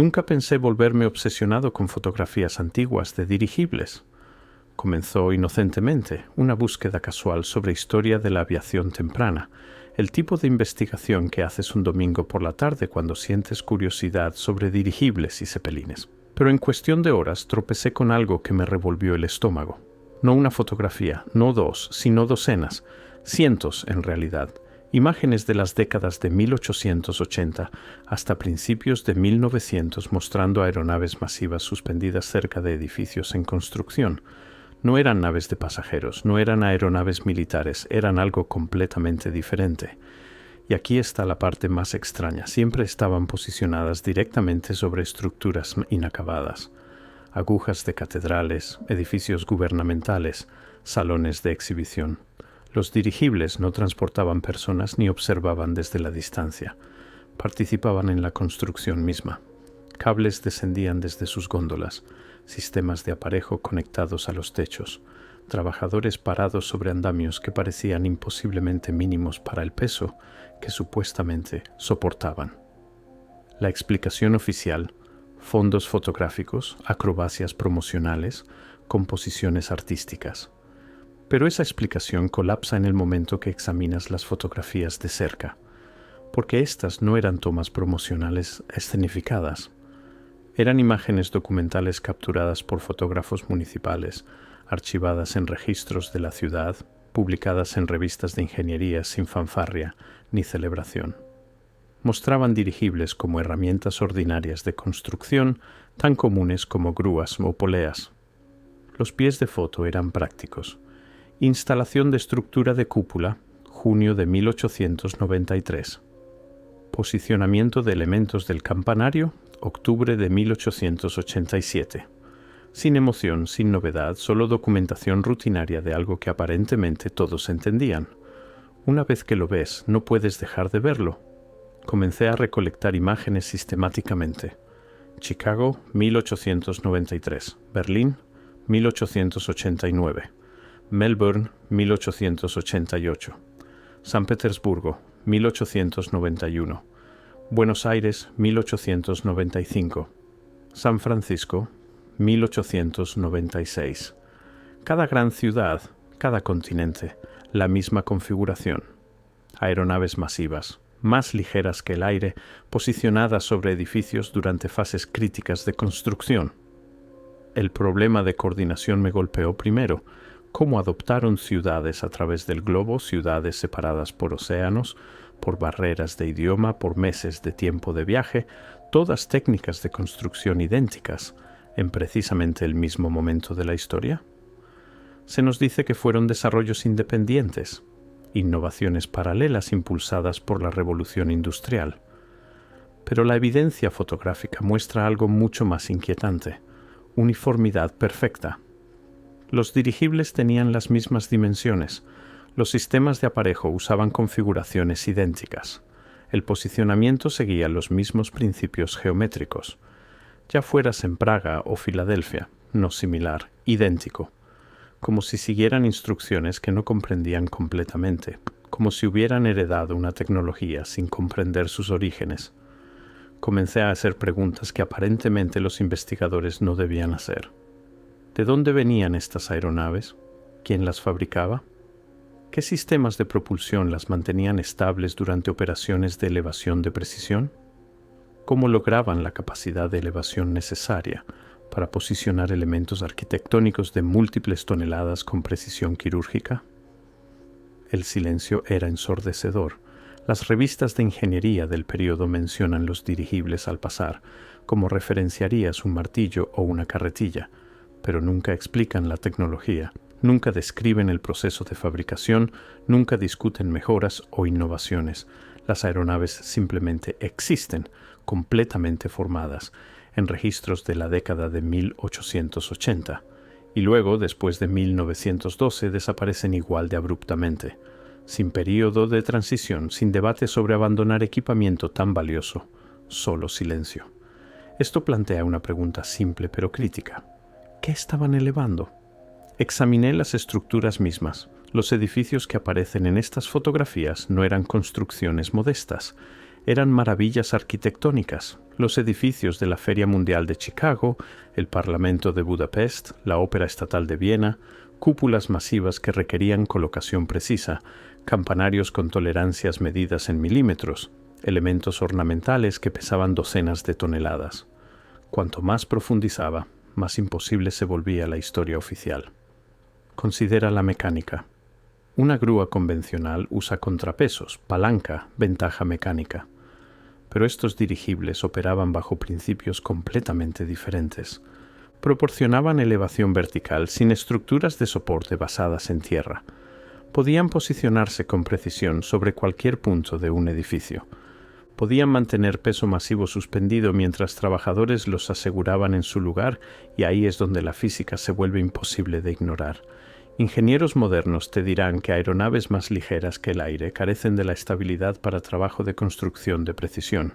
Nunca pensé volverme obsesionado con fotografías antiguas de dirigibles. Comenzó inocentemente una búsqueda casual sobre historia de la aviación temprana, el tipo de investigación que haces un domingo por la tarde cuando sientes curiosidad sobre dirigibles y cepelines. Pero en cuestión de horas tropecé con algo que me revolvió el estómago. No una fotografía, no dos, sino docenas, cientos en realidad, imágenes de las décadas de 1880 hasta principios de 1900 mostrando aeronaves masivas suspendidas cerca de edificios en construcción. No eran naves de pasajeros, no eran aeronaves militares, eran algo completamente diferente. Y aquí está la parte más extraña, siempre estaban posicionadas directamente sobre estructuras inacabadas. Agujas de catedrales, edificios gubernamentales, salones de exhibición. Los dirigibles no transportaban personas ni observaban desde la distancia. Participaban en la construcción misma. Cables descendían desde sus góndolas, sistemas de aparejo conectados a los techos, trabajadores parados sobre andamios que parecían imposiblemente mínimos para el peso que supuestamente soportaban. La explicación oficial: fondos fotográficos, acrobacias promocionales, composiciones artísticas. Pero esa explicación colapsa en el momento que examinas las fotografías de cerca, porque estas no eran tomas promocionales escenificadas. Eran imágenes documentales capturadas por fotógrafos municipales, archivadas en registros de la ciudad, publicadas en revistas de ingeniería sin fanfarria ni celebración. Mostraban dirigibles como herramientas ordinarias de construcción, tan comunes como grúas o poleas. Los pies de foto eran prácticos. Instalación de estructura de cúpula, junio de 1893. Posicionamiento de elementos del campanario, octubre de 1887. Sin emoción, sin novedad, solo documentación rutinaria de algo que aparentemente todos entendían. Una vez que lo ves, no puedes dejar de verlo. Comencé a recolectar imágenes sistemáticamente. Chicago, 1893. Berlín, 1889. Melbourne, 1888. San Petersburgo, 1891. Buenos Aires, 1895. San Francisco, 1896. Cada gran ciudad, cada continente, la misma configuración. Aeronaves masivas, más ligeras que el aire, posicionadas sobre edificios durante fases críticas de construcción. El problema de coordinación me golpeó primero. Cómo adoptaron ciudades a través del globo, ciudades separadas por océanos, por barreras de idioma, por meses de tiempo de viaje, todas técnicas de construcción idénticas, en precisamente el mismo momento de la historia. Se nos dice que fueron desarrollos independientes, innovaciones paralelas impulsadas por la revolución industrial. Pero la evidencia fotográfica muestra algo mucho más inquietante: uniformidad perfecta. Los dirigibles tenían las mismas dimensiones. Los sistemas de aparejo usaban configuraciones idénticas. El posicionamiento seguía los mismos principios geométricos. Ya fueras en Praga o Filadelfia, no similar, idéntico. Como si siguieran instrucciones que no comprendían completamente, como si hubieran heredado una tecnología sin comprender sus orígenes. Comencé a hacer preguntas que aparentemente los investigadores no debían hacer. ¿De dónde venían estas aeronaves? ¿Quién las fabricaba? ¿Qué sistemas de propulsión las mantenían estables durante operaciones de elevación de precisión? ¿Cómo lograban la capacidad de elevación necesaria para posicionar elementos arquitectónicos de múltiples toneladas con precisión quirúrgica? El silencio era ensordecedor. Las revistas de ingeniería del periodo mencionan los dirigibles al pasar, como referenciarías un martillo o una carretilla, pero nunca explican la tecnología, nunca describen el proceso de fabricación, nunca discuten mejoras o innovaciones. Las aeronaves simplemente existen, completamente formadas, en registros de la década de 1880, y luego, después de 1912, desaparecen igual de abruptamente, sin período de transición, sin debate sobre abandonar equipamiento tan valioso, solo silencio. Esto plantea una pregunta simple pero crítica. ¿Qué estaban elevando? Examiné las estructuras mismas. Los edificios que aparecen en estas fotografías no eran construcciones modestas. eran maravillas arquitectónicas. Los edificios de la Feria Mundial de Chicago, el Parlamento de Budapest, la Ópera Estatal de Viena, cúpulas masivas que requerían colocación precisa, campanarios con tolerancias medidas en milímetros, elementos ornamentales que pesaban docenas de toneladas. Cuanto más profundizaba, más imposible se volvía la historia oficial. Considera la mecánica. Una grúa convencional usa contrapesos, palanca, ventaja mecánica. Pero estos dirigibles operaban bajo principios completamente diferentes. Proporcionaban elevación vertical sin estructuras de soporte basadas en tierra. Podían posicionarse con precisión sobre cualquier punto de un edificio. Podían mantener peso masivo suspendido mientras trabajadores los aseguraban en su lugar, y ahí es donde la física se vuelve imposible de ignorar. Ingenieros modernos te dirán que aeronaves más ligeras que el aire carecen de la estabilidad para trabajo de construcción de precisión.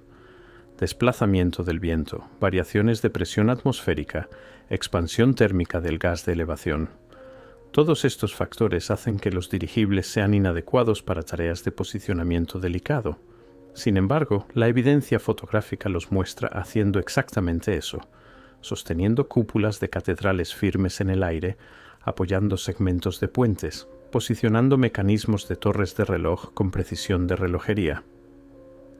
Desplazamiento del viento, variaciones de presión atmosférica, expansión térmica del gas de elevación. Todos estos factores hacen que los dirigibles sean inadecuados para tareas de posicionamiento delicado. Sin embargo, la evidencia fotográfica los muestra haciendo exactamente eso, sosteniendo cúpulas de catedrales firmes en el aire, apoyando segmentos de puentes, posicionando mecanismos de torres de reloj con precisión de relojería.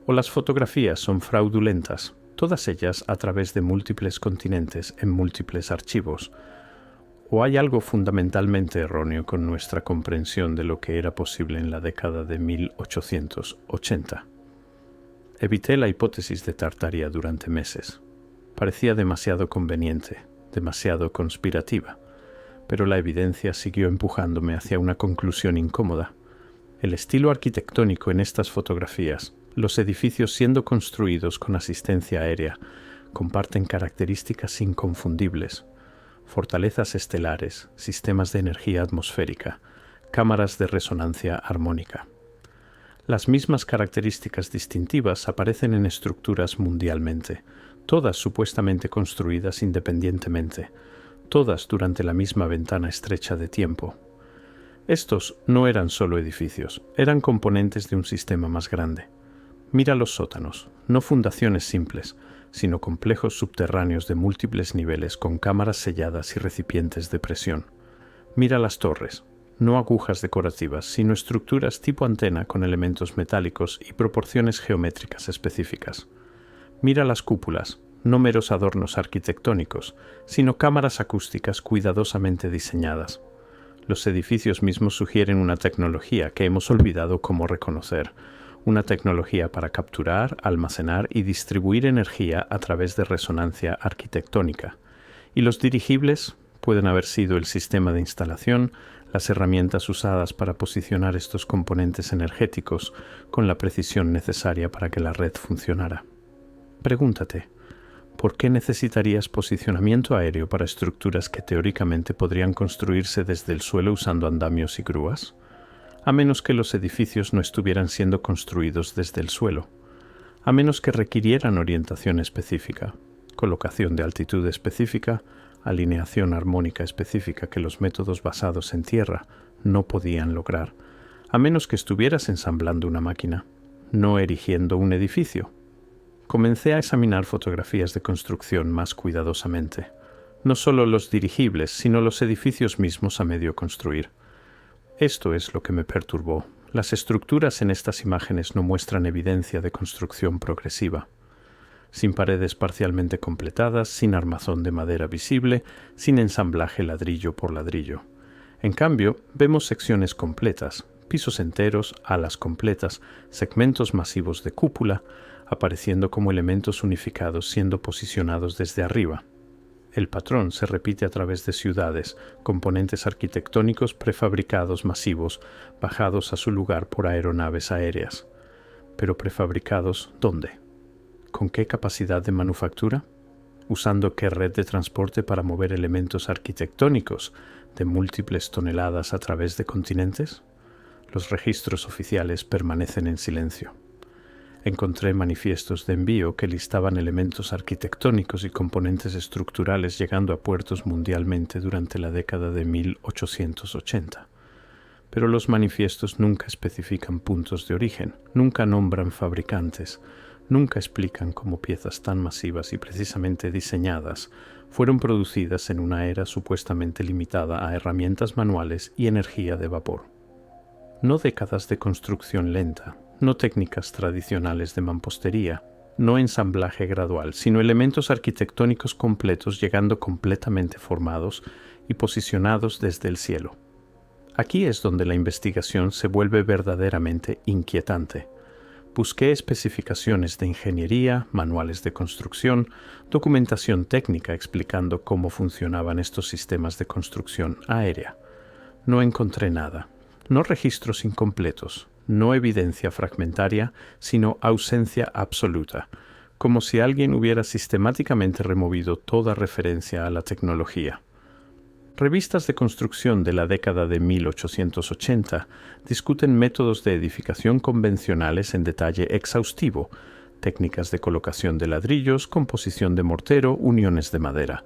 O las fotografías son fraudulentas, todas ellas a través de múltiples continentes en múltiples archivos. O hay algo fundamentalmente erróneo con nuestra comprensión de lo que era posible en la década de 1880. Evité la hipótesis de Tartaria durante meses. Parecía demasiado conveniente, demasiado conspirativa. Pero la evidencia siguió empujándome hacia una conclusión incómoda. El estilo arquitectónico en estas fotografías, los edificios siendo construidos con asistencia aérea, comparten características inconfundibles. Fortalezas estelares, sistemas de energía atmosférica, cámaras de resonancia armónica. Las mismas características distintivas aparecen en estructuras mundialmente, todas supuestamente construidas independientemente, todas durante la misma ventana estrecha de tiempo. Estos no eran solo edificios, eran componentes de un sistema más grande. Mira los sótanos, no fundaciones simples, sino complejos subterráneos de múltiples niveles con cámaras selladas y recipientes de presión. Mira las torres, no agujas decorativas, sino estructuras tipo antena con elementos metálicos y proporciones geométricas específicas. Mira las cúpulas, no meros adornos arquitectónicos, sino cámaras acústicas cuidadosamente diseñadas. Los edificios mismos sugieren una tecnología que hemos olvidado cómo reconocer, una tecnología para capturar, almacenar y distribuir energía a través de resonancia arquitectónica. Y los dirigibles pueden haber sido el sistema de instalación, las herramientas usadas para posicionar estos componentes energéticos con la precisión necesaria para que la red funcionara. Pregúntate, ¿por qué necesitarías posicionamiento aéreo para estructuras que teóricamente podrían construirse desde el suelo usando andamios y grúas? A menos que los edificios no estuvieran siendo construidos desde el suelo, a menos que requirieran orientación específica, colocación de altitud específica, alineación armónica específica que los métodos basados en tierra no podían lograr, a menos que estuvieras ensamblando una máquina, no erigiendo un edificio. Comencé a examinar fotografías de construcción más cuidadosamente, no solo los dirigibles, sino los edificios mismos a medio construir. Esto es lo que me perturbó. Las estructuras en estas imágenes no muestran evidencia de construcción progresiva. Sin paredes parcialmente completadas, sin armazón de madera visible, sin ensamblaje ladrillo por ladrillo. En cambio, vemos secciones completas, pisos enteros, alas completas, segmentos masivos de cúpula, apareciendo como elementos unificados siendo posicionados desde arriba. El patrón se repite a través de ciudades, componentes arquitectónicos prefabricados masivos, bajados a su lugar por aeronaves aéreas. Pero prefabricados, ¿dónde? ¿Con qué capacidad de manufactura? ¿Usando qué red de transporte para mover elementos arquitectónicos de múltiples toneladas a través de continentes? Los registros oficiales permanecen en silencio. Encontré manifiestos de envío que listaban elementos arquitectónicos y componentes estructurales llegando a puertos mundialmente durante la década de 1880. Pero los manifiestos nunca especifican puntos de origen, nunca nombran fabricantes, nunca explican cómo piezas tan masivas y precisamente diseñadas fueron producidas en una era supuestamente limitada a herramientas manuales y energía de vapor. No décadas de construcción lenta, no técnicas tradicionales de mampostería, no ensamblaje gradual, sino elementos arquitectónicos completos llegando completamente formados y posicionados desde el cielo. Aquí es donde la investigación se vuelve verdaderamente inquietante. Busqué especificaciones de ingeniería, manuales de construcción, documentación técnica explicando cómo funcionaban estos sistemas de construcción aérea. No encontré nada. No registros incompletos, no evidencia fragmentaria, sino ausencia absoluta, como si alguien hubiera sistemáticamente removido toda referencia a la tecnología. Revistas de construcción de la década de 1880 discuten métodos de edificación convencionales en detalle exhaustivo, técnicas de colocación de ladrillos, composición de mortero, uniones de madera.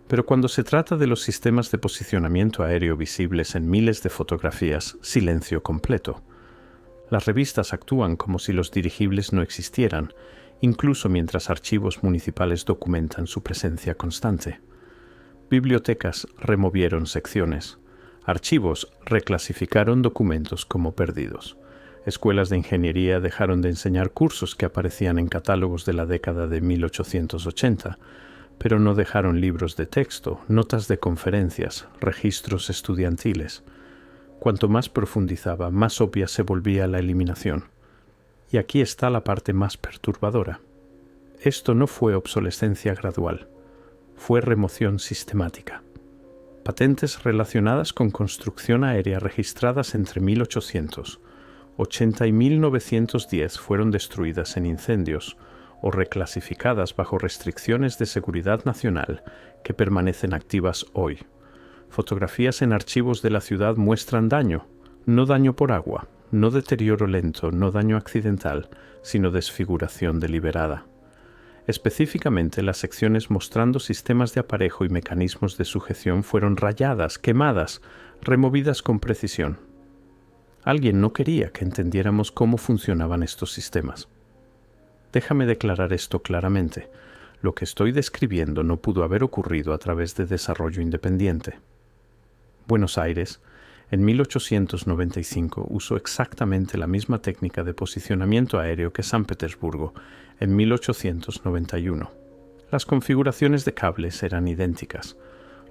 Pero cuando se trata de los sistemas de posicionamiento aéreo visibles en miles de fotografías, silencio completo. Las revistas actúan como si los dirigibles no existieran, incluso mientras archivos municipales documentan su presencia constante. Bibliotecas removieron secciones. Archivos reclasificaron documentos como perdidos. Escuelas de ingeniería dejaron de enseñar cursos que aparecían en catálogos de la década de 1880, pero no dejaron libros de texto, notas de conferencias, registros estudiantiles. Cuanto más profundizaba, más obvia se volvía la eliminación. Y aquí está la parte más perturbadora. Esto no fue obsolescencia gradual. Fue remoción sistemática. Patentes relacionadas con construcción aérea registradas entre 1880 y 1910 fueron destruidas en incendios o reclasificadas bajo restricciones de seguridad nacional que permanecen activas hoy. Fotografías en archivos de la ciudad muestran daño, no daño por agua, no deterioro lento, no daño accidental, sino desfiguración deliberada. Específicamente, las secciones mostrando sistemas de aparejo y mecanismos de sujeción fueron rayadas, quemadas, removidas con precisión. Alguien no quería que entendiéramos cómo funcionaban estos sistemas. Déjame declarar esto claramente. Lo que estoy describiendo no pudo haber ocurrido a través de desarrollo independiente. Buenos Aires, en 1895, usó exactamente la misma técnica de posicionamiento aéreo que San Petersburgo en 1891. Las configuraciones de cables eran idénticas.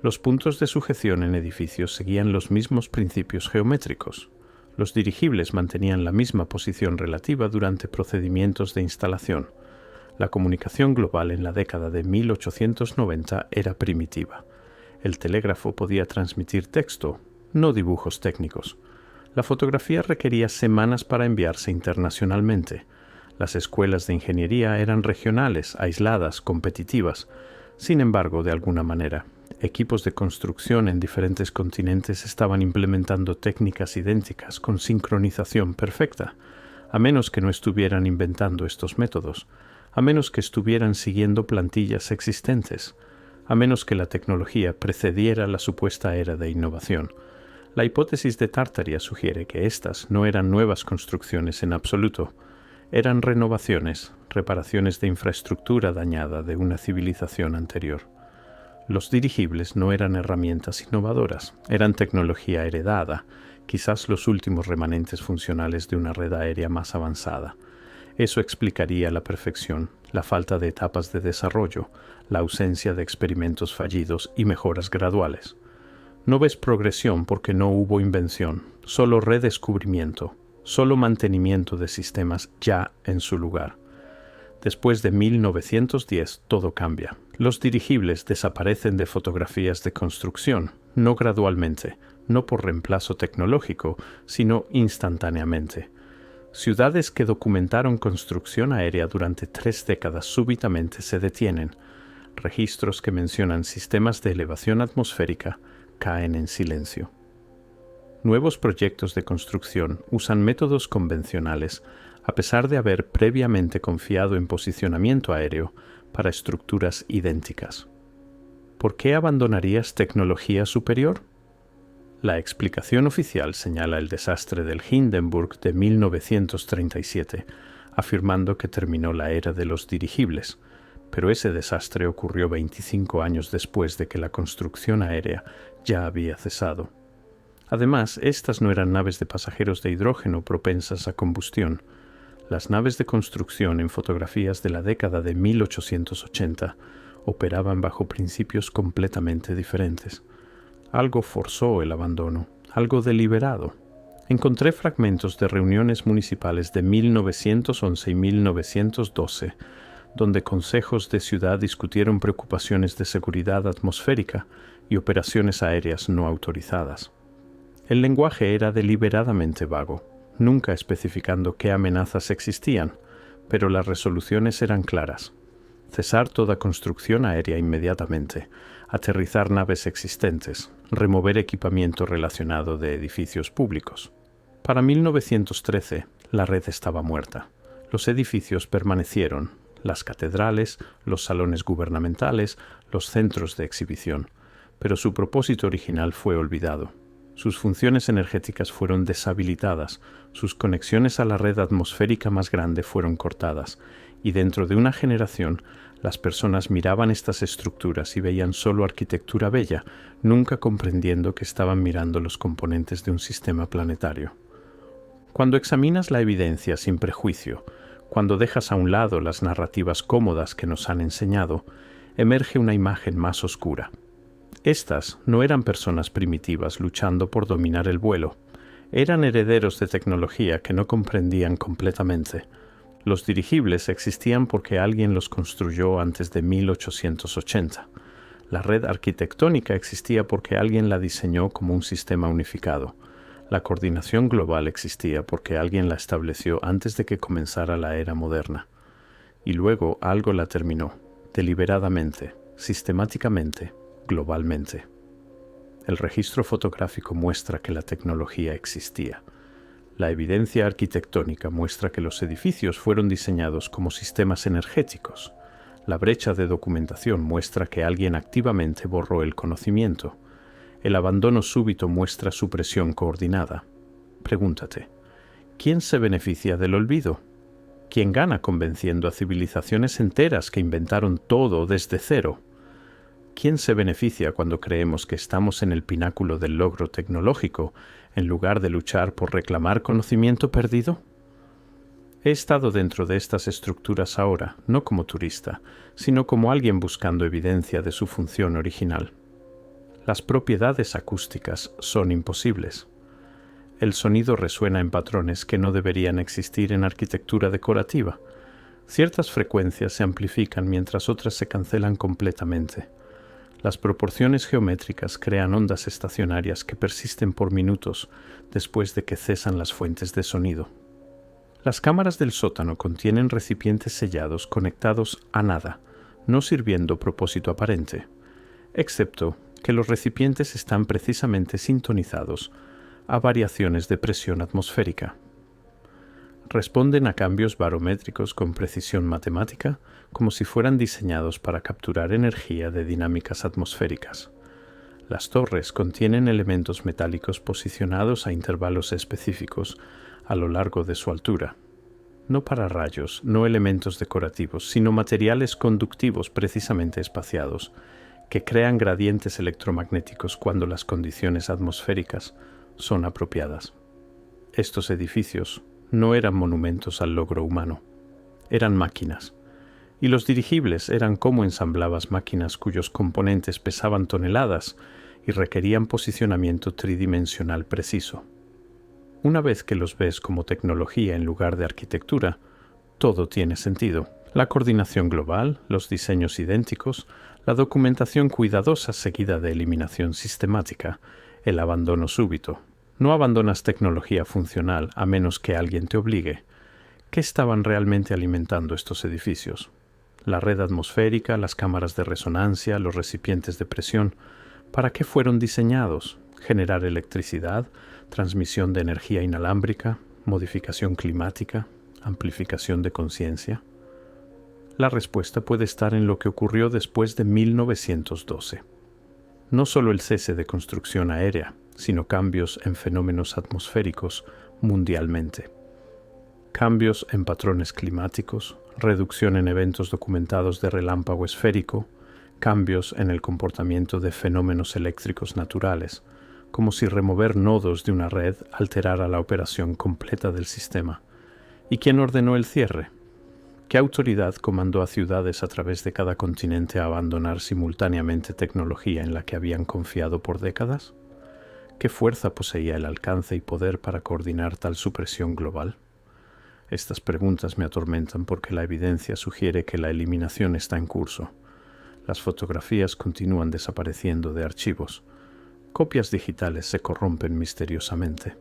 Los puntos de sujeción en edificios seguían los mismos principios geométricos. Los dirigibles mantenían la misma posición relativa durante procedimientos de instalación. La comunicación global en la década de 1890 era primitiva. El telégrafo podía transmitir texto, no dibujos técnicos. La fotografía requería semanas para enviarse internacionalmente. Las escuelas de ingeniería eran regionales, aisladas, competitivas. Sin embargo, de alguna manera, equipos de construcción en diferentes continentes estaban implementando técnicas idénticas con sincronización perfecta, a menos que no estuvieran inventando estos métodos, a menos que estuvieran siguiendo plantillas existentes, a menos que la tecnología precediera la supuesta era de innovación. La hipótesis de Tartaria sugiere que estas no eran nuevas construcciones en absoluto, eran renovaciones, reparaciones de infraestructura dañada de una civilización anterior. Los dirigibles no eran herramientas innovadoras, eran tecnología heredada, quizás los últimos remanentes funcionales de una red aérea más avanzada. Eso explicaría a la perfección la falta de etapas de desarrollo, la ausencia de experimentos fallidos y mejoras graduales. No ves progresión porque no hubo invención, solo redescubrimiento, solo mantenimiento de sistemas ya en su lugar. Después de 1910 todo cambia. Los dirigibles desaparecen de fotografías de construcción, no gradualmente, no por reemplazo tecnológico, sino instantáneamente. Ciudades que documentaron construcción aérea durante 3 décadas súbitamente se detienen. Registros que mencionan sistemas de elevación atmosférica caen en silencio. Nuevos proyectos de construcción usan métodos convencionales a pesar de haber previamente confiado en posicionamiento aéreo para estructuras idénticas. ¿Por qué abandonarías tecnología superior? La explicación oficial señala el desastre del Hindenburg de 1937, afirmando que terminó la era de los dirigibles, pero ese desastre ocurrió 25 años después de que la construcción aérea ya había cesado. Además, estas no eran naves de pasajeros de hidrógeno propensas a combustión. Las naves de construcción en fotografías de la década de 1880 operaban bajo principios completamente diferentes. Algo forzó el abandono, algo deliberado. Encontré fragmentos de reuniones municipales de 1911 y 1912, donde consejos de ciudad discutieron preocupaciones de seguridad atmosférica y operaciones aéreas no autorizadas. El lenguaje era deliberadamente vago, nunca especificando qué amenazas existían, pero las resoluciones eran claras. Cesar toda construcción aérea inmediatamente, aterrizar naves existentes, remover equipamiento relacionado de edificios públicos. Para 1913, la red estaba muerta. Los edificios permanecieron, las catedrales, los salones gubernamentales, los centros de exhibición, pero su propósito original fue olvidado. Sus funciones energéticas fueron deshabilitadas, sus conexiones a la red atmosférica más grande fueron cortadas, y dentro de una generación, las personas miraban estas estructuras y veían solo arquitectura bella, nunca comprendiendo que estaban mirando los componentes de un sistema planetario. Cuando examinas la evidencia sin prejuicio, cuando dejas a un lado las narrativas cómodas que nos han enseñado, emerge una imagen más oscura. Estas no eran personas primitivas luchando por dominar el vuelo. Eran herederos de tecnología que no comprendían completamente. Los dirigibles existían porque alguien los construyó antes de 1880. La red arquitectónica existía porque alguien la diseñó como un sistema unificado. La coordinación global existía porque alguien la estableció antes de que comenzara la era moderna. Y luego algo la terminó, deliberadamente, sistemáticamente, globalmente. El registro fotográfico muestra que la tecnología existía. La evidencia arquitectónica muestra que los edificios fueron diseñados como sistemas energéticos. La brecha de documentación muestra que alguien activamente borró el conocimiento. El abandono súbito muestra supresión coordinada. Pregúntate, ¿quién se beneficia del olvido? ¿Quién gana convenciendo a civilizaciones enteras que inventaron todo desde cero? ¿Quién se beneficia cuando creemos que estamos en el pináculo del logro tecnológico, en lugar de luchar por reclamar conocimiento perdido? He estado dentro de estas estructuras ahora, no como turista, sino como alguien buscando evidencia de su función original. Las propiedades acústicas son imposibles. El sonido resuena en patrones que no deberían existir en arquitectura decorativa. Ciertas frecuencias se amplifican mientras otras se cancelan completamente. Las proporciones geométricas crean ondas estacionarias que persisten por minutos después de que cesan las fuentes de sonido. Las cámaras del sótano contienen recipientes sellados conectados a nada, no sirviendo propósito aparente, excepto que los recipientes están precisamente sintonizados a variaciones de presión atmosférica. Responden a cambios barométricos con precisión matemática, como si fueran diseñados para capturar energía de dinámicas atmosféricas. Las torres contienen elementos metálicos posicionados a intervalos específicos a lo largo de su altura. No para rayos, no elementos decorativos, sino materiales conductivos precisamente espaciados, que crean gradientes electromagnéticos cuando las condiciones atmosféricas son apropiadas. Estos edificios no eran monumentos al logro humano, eran máquinas. Y los dirigibles eran cómo ensamblabas máquinas cuyos componentes pesaban toneladas y requerían posicionamiento tridimensional preciso. Una vez que los ves como tecnología en lugar de arquitectura, todo tiene sentido. La coordinación global, los diseños idénticos, la documentación cuidadosa seguida de eliminación sistemática, el abandono súbito. No abandonas tecnología funcional a menos que alguien te obligue. ¿Qué estaban realmente alimentando estos edificios? La red atmosférica, las cámaras de resonancia, los recipientes de presión. ¿Para qué fueron diseñados? ¿Generar electricidad? ¿Transmisión de energía inalámbrica? ¿Modificación climática? ¿Amplificación de conciencia? La respuesta puede estar en lo que ocurrió después de 1912. No solo el cese de construcción aérea, sino cambios en fenómenos atmosféricos mundialmente. cambios en patrones climáticos, reducción en eventos documentados de relámpago esférico, cambios en el comportamiento de fenómenos eléctricos naturales, como si remover nodos de una red alterara la operación completa del sistema. ¿Y quién ordenó el cierre? ¿Qué autoridad comandó a ciudades a través de cada continente a abandonar simultáneamente tecnología en la que habían confiado por décadas? ¿Qué fuerza poseía el alcance y poder para coordinar tal supresión global? Estas preguntas me atormentan porque la evidencia sugiere que la eliminación está en curso. Las fotografías continúan desapareciendo de archivos. Copias digitales se corrompen misteriosamente.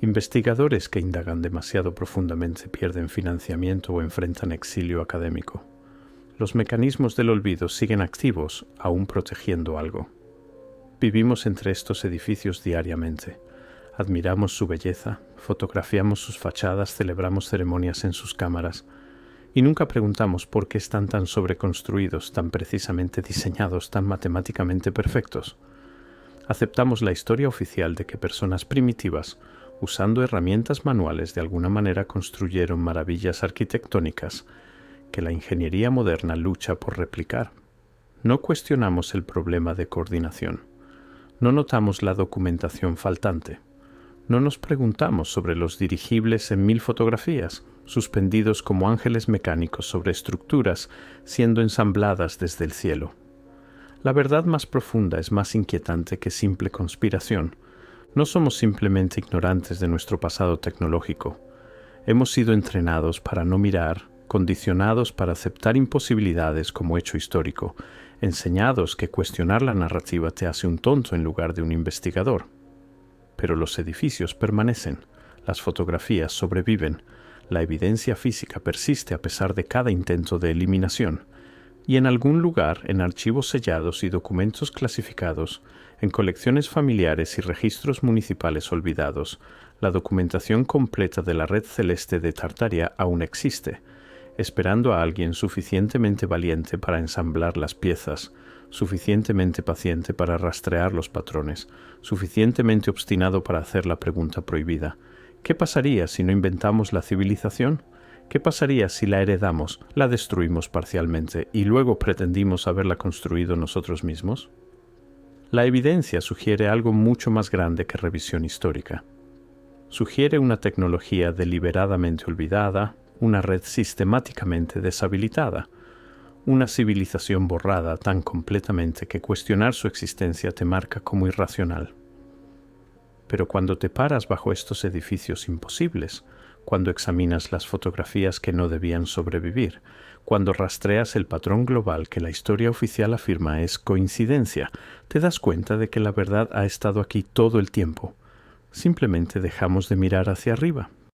Investigadores que indagan demasiado profundamente pierden financiamiento o enfrentan exilio académico. Los mecanismos del olvido siguen activos, aún protegiendo algo. Vivimos entre estos edificios diariamente. Admiramos su belleza, fotografiamos sus fachadas, celebramos ceremonias en sus cámaras, y nunca preguntamos por qué están tan sobreconstruidos, tan precisamente diseñados, tan matemáticamente perfectos. Aceptamos la historia oficial de que personas primitivas, usando herramientas manuales, de alguna manera construyeron maravillas arquitectónicas que la ingeniería moderna lucha por replicar. No cuestionamos el problema de coordinación. No notamos la documentación faltante. No nos preguntamos sobre los dirigibles en 1000 fotografías, suspendidos como ángeles mecánicos sobre estructuras siendo ensambladas desde el cielo. La verdad más profunda es más inquietante que simple conspiración. No somos simplemente ignorantes de nuestro pasado tecnológico. Hemos sido entrenados para no mirar, condicionados para aceptar imposibilidades como hecho histórico, enseñados que cuestionar la narrativa te hace un tonto en lugar de un investigador. Pero los edificios permanecen, las fotografías sobreviven, la evidencia física persiste a pesar de cada intento de eliminación, y en algún lugar, en archivos sellados y documentos clasificados, en colecciones familiares y registros municipales olvidados, la documentación completa de la red celeste de Tartaria aún existe, esperando a alguien suficientemente valiente para ensamblar las piezas, suficientemente paciente para rastrear los patrones, suficientemente obstinado para hacer la pregunta prohibida. ¿Qué pasaría si no inventamos la civilización? ¿Qué pasaría si la heredamos, la destruimos parcialmente y luego pretendimos haberla construido nosotros mismos? La evidencia sugiere algo mucho más grande que revisión histórica. Sugiere una tecnología deliberadamente olvidada, una red sistemáticamente deshabilitada, una civilización borrada tan completamente que cuestionar su existencia te marca como irracional. Pero cuando te paras bajo estos edificios imposibles, cuando examinas las fotografías que no debían sobrevivir, cuando rastreas el patrón global que la historia oficial afirma es coincidencia, te das cuenta de que la verdad ha estado aquí todo el tiempo. Simplemente dejamos de mirar hacia arriba,